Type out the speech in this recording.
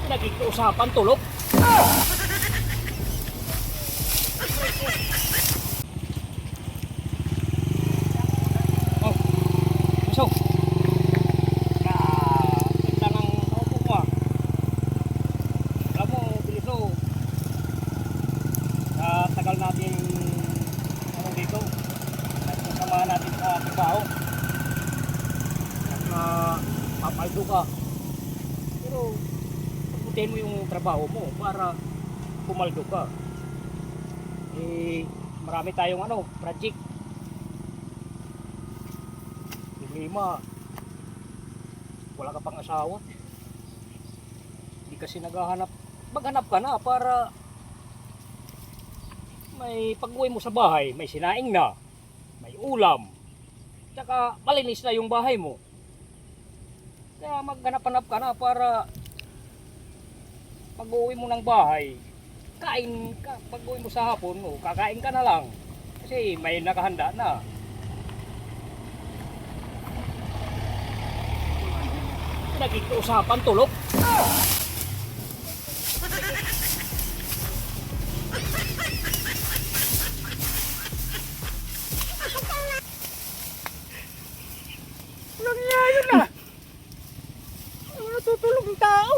Nag-iusapan tulog. Oh, so. Ganda ng naupo mo ah. Alam mo, Biliso. Tagal natin dito. Nagsasamahan natin sa trabaho. At papaldo ka. Pero pagputin mo yung trabaho mo para pumaldo ka. Marami tayong project. Problema, wala ka pang asawa. Hindi kasi naghahanap. Maghanap ka na para may pag-uwi mo sa bahay, may sinaing na, may ulam, tsaka malinis na yung bahay mo. Kaya maghanap-hanap ka na para pag-uwi mo ng bahay, kain ka. Pag-uwi mo sa hapon, kakain ka na lang. Kasi may nakahanda na. Nag-iusapan tulog. Nangyayari na. Natutulog ang tao.